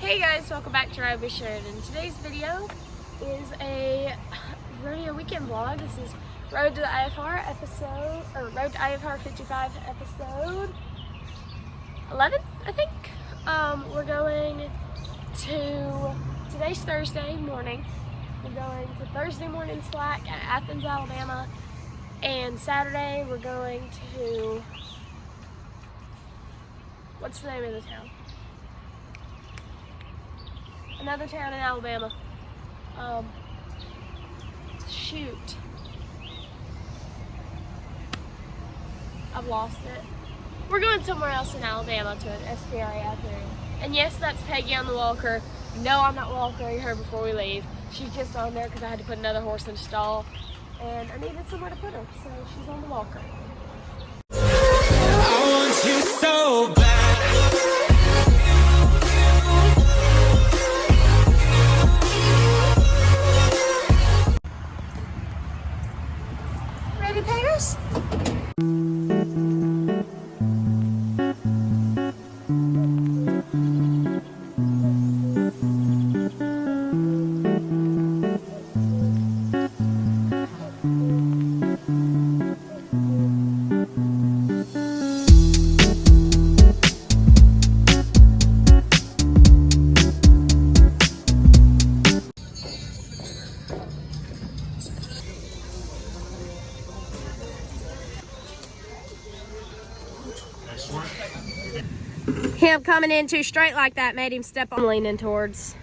Hey guys, welcome back to Rodeo Sheridan. Today's video is a rodeo weekend vlog. This is Road to the IFR episode, or Road to IFR 55 episode 11, I think. We're going to, today's Thursday morning. We're going to Thursday morning slack at Athens, Alabama. And Saturday we're going to, what's the name of the town? Another town in Alabama. Shoot. I've lost it. We're going somewhere else in Alabama to an SPRA out there. And yes, that's Peggy on the walker. No, I'm not walking her before we leave. She's just on there because I had to put another horse in the stall. And I needed somewhere to put her, so she's on the walker. I want you so bad. Ready, Peggers? Him coming in too straight like that made him step on leaning towards.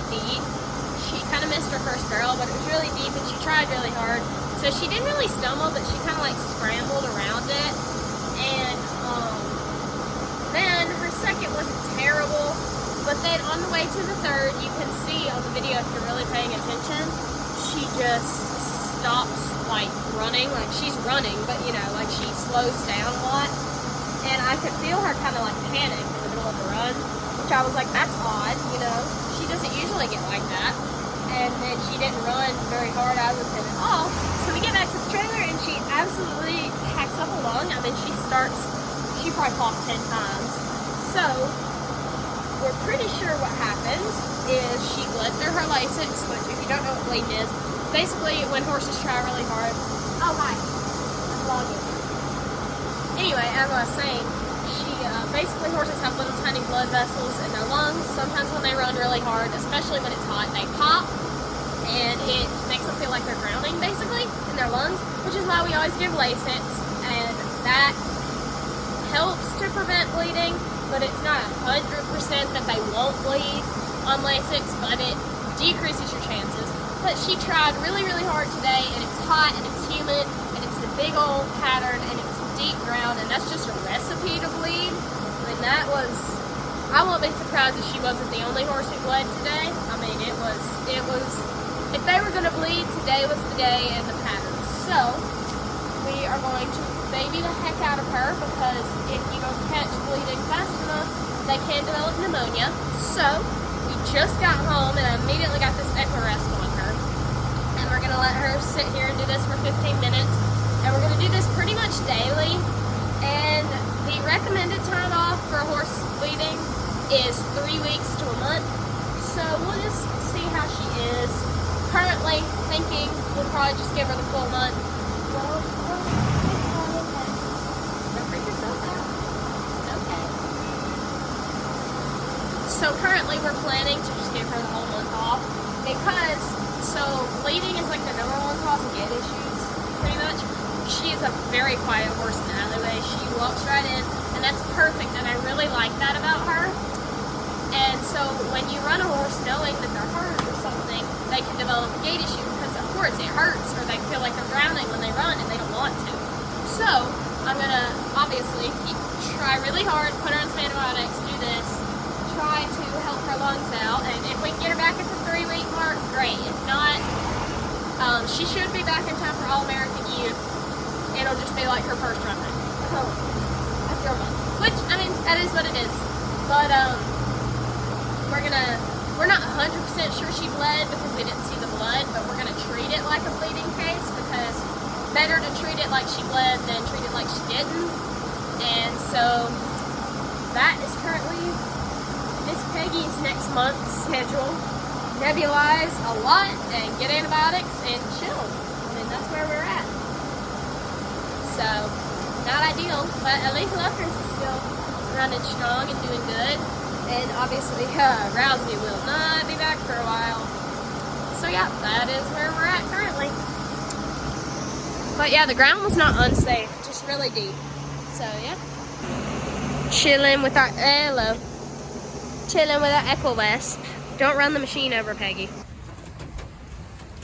really deep. She kind of missed her first barrel, but it was really deep and she tried really hard. So she didn't really stumble, but she kind of like scrambled around it. And then her second wasn't terrible, but then on the way to the third, you can see on the video if you're really paying attention, she just stops like running, like she's running, but you know, like she slows down a lot. And I could feel her kind of like panic in the middle of the run, which I was like, that's odd, you know, she doesn't usually get like that. And then she didn't run very hard out of the pen at all. So we get back to the trailer and she absolutely hacks up along. I mean, she probably coughed 10 times. So we're pretty sure what happens is she bled through her lasix, which if you don't know what bleeding is, basically when horses try really hard. Oh, hi. I'm vlogging. Anyway, as I was saying, basically horses have little tiny blood vessels in their lungs. Sometimes when they run really hard, especially when it's hot, they pop and it makes them feel like they're drowning basically in their lungs, which is why we always give Lasix, and that helps to prevent bleeding, but it's not 100% that they won't bleed on Lasix, but it decreases your chances. But she tried really, really hard today, and it's hot and it's humid and it's a big old pattern and it's deep ground, and that's just a recipe to bleed. And that was, I won't be surprised if she wasn't the only horse who bled today. I mean, it was, if they were going to bleed, today was the day and the pattern. So, we are going to baby the heck out of her, because if you don't catch bleeding fast enough, they can develop pneumonia. So, we just got home and I immediately got this Equirest on her. And we're going to let her sit here and do this for 15 minutes. And we're going to do this pretty much daily. And the recommended time off for a horse bleeding is 3 weeks to a month. So we'll just see how she is. Currently thinking we'll probably just give her the full month. Don't freak yourself out. It's okay. So currently we're planning to just give her the whole month off, because bleeding is like the #1 cause of gait issues, pretty much. She is a very quiet horse in the alleyway. She walks right in, and that's perfect, and I really like that about her. And so when you run a horse knowing that they're hurt or something, they can develop a gait issue, because of course it hurts, or they feel like they're drowning when they run and they don't want to. So I'm gonna obviously try really hard, put her on some antibiotics, do this, try to help her lungs out, and if we can get her back at the 3-week mark, great. If not, she should be back in time for All-American Youth. It'll just be like her first run run. After a month. Which, I mean, that is what it is. But, we're not 100% sure she bled because we didn't see the blood, but we're gonna treat it like a bleeding case, because better to treat it like she bled than treat it like she didn't. And so, that is currently Miss Peggy's next month's schedule. Nebulize a lot and get antibiotics and chill. I mean, that's where we're at. So, not ideal, but at least Luckers is still running strong and doing good. And obviously, Rousey will not be back for a while. So yeah, that is where we're at currently. But yeah, the ground was not unsafe, just really deep. So yeah. Chilling with our, hello. Chilling with our Equirest. Don't run the machine over, Peggy.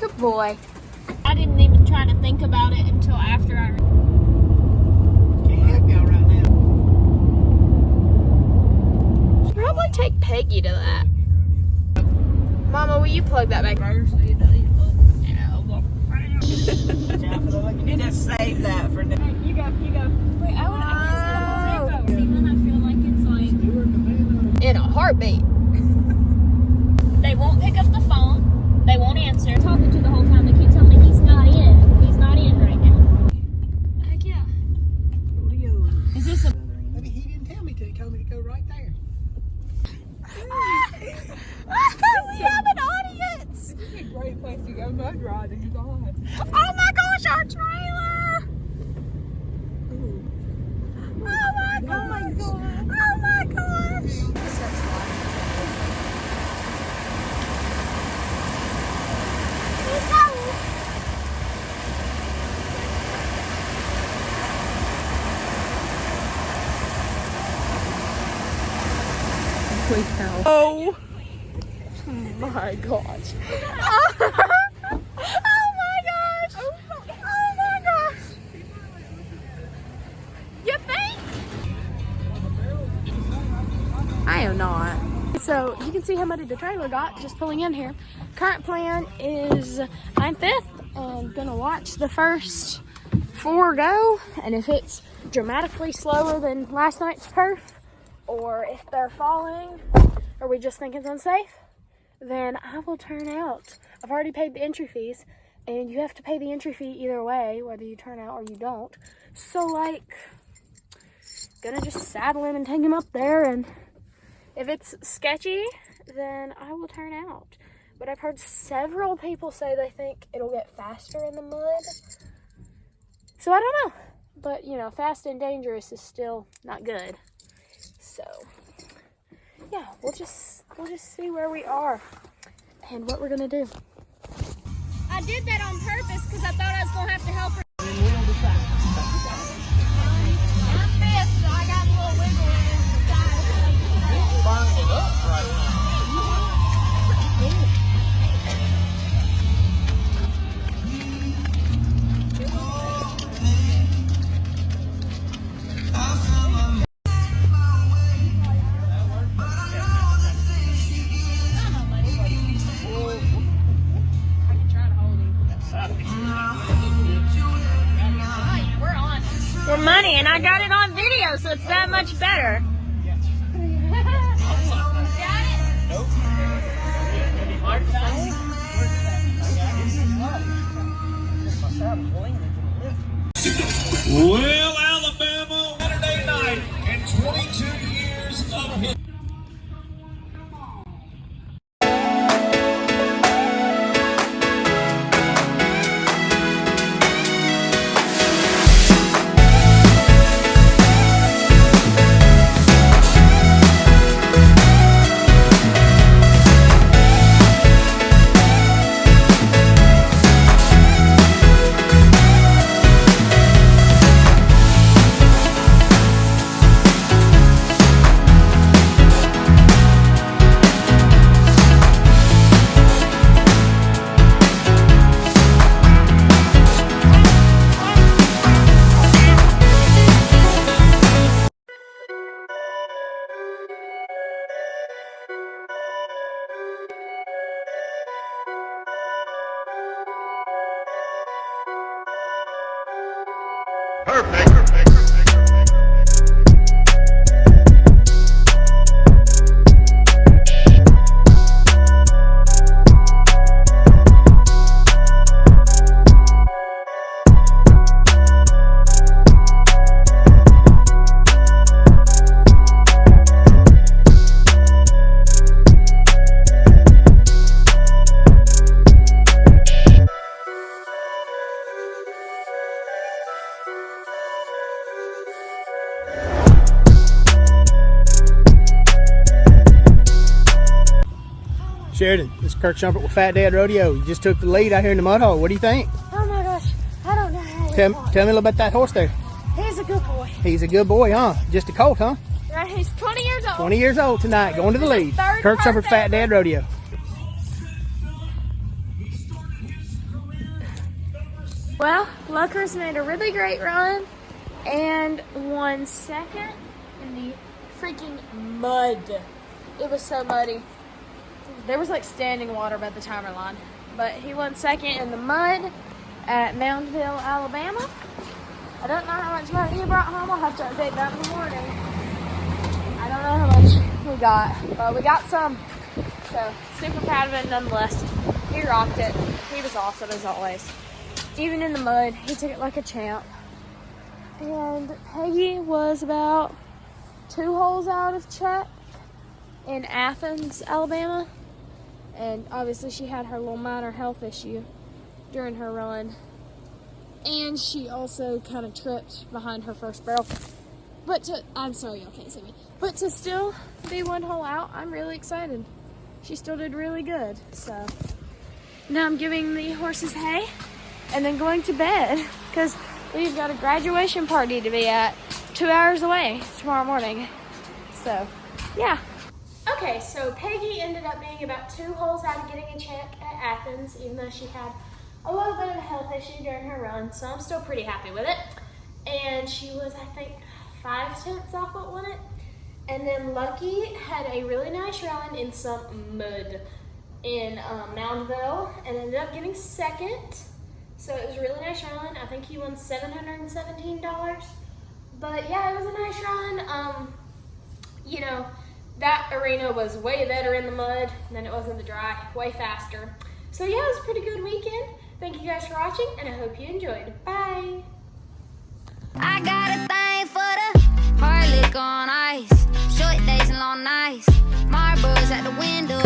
Good boy. I didn't even try to think about it until after I... Can't help y'all right now. Probably take Peggy to that. Mama, will you plug that back? You need to save that for now. You go. Wait, I want to see when I feel like it's like... in a heartbeat. They won't pick up the phone. They won't answer. I'm talking to the whole time. They keep telling me he's not in. He's not in right now. Heck yeah. Is this a... Maybe he didn't tell me to. He told me to go right there. We have an audience. This is a great place to go mud riding. God. Oh my gosh, our trailer. Oh my gosh. Oh my gosh. Oh. my gosh. Oh my gosh. Oh my gosh. You think? I am not. So you can see how muddy the trailer got just pulling in here. Current plan is I'm 5th and gonna watch the first 4 go. And if it's dramatically slower than last night's perf, or if they're falling, or we just think it's unsafe, then I will turn out. I've already paid the entry fees, and you have to pay the entry fee either way, whether you turn out or you don't. So, like, gonna just saddle him and take him up there, and if it's sketchy, then I will turn out. But I've heard several people say they think it'll get faster in the mud. So I don't know. But, you know, fast and dangerous is still not good. So, yeah, we'll just see where we are and what we're gonna do. I did that on purpose because I thought I was gonna have to help her. I'm pissed, so I got a little wiggle in the We're money, and I got it on video, so it's that much better. Well, Alabama, Saturday night, and 22 years of history. Sheridan, this is Kirk Shumpert with Fat Dad Rodeo. You just took the lead out here in the mud hole. What do you think? Oh my gosh, I don't know how Tell me a little about that horse there. He's a good boy. He's a good boy, huh? Just a colt, huh? Right, he's 20 years old. 20 years old tonight, going to the lead. Kirk Shumpert, Fat Dad Rodeo. Well, Luckers made a really great run and won second in the freaking mud. It was so muddy. There was like standing water by the timer line. But he won second in the mud at Moundville, Alabama. I don't know how much money he brought home. I'll have to update that in the morning. I don't know how much we got, but we got some. So, super proud of it nonetheless. He rocked it. He was awesome as always. Even in the mud, he took it like a champ. And Peggy was about 2 holes out of check in Athens, Alabama. And obviously she had her little minor health issue during her run. And she also kind of tripped behind her first barrel. But I'm sorry y'all can't see me. But to still be 1 hole out, I'm really excited. She still did really good. So now I'm giving the horses hay and then going to bed because we've got a graduation party to be at 2 hours away tomorrow morning. So yeah. Okay, so Peggy ended up being about 2 holes out of getting a check at Athens, even though she had a little bit of a health issue during her run, so I'm still pretty happy with it. And she was, I think, 5/10 off what won it. And then Lucky had a really nice run in some mud in Moundville and ended up getting second. So it was a really nice run. I think he won $717. But yeah, it was a nice run. You know, that arena was way better in the mud than it was in the dry, way faster. So yeah, it was a pretty good weekend. Thank you guys for watching, and I hope you enjoyed. Bye. I got a thing for the hard lick on ice, short days and long nights, marbles at the window.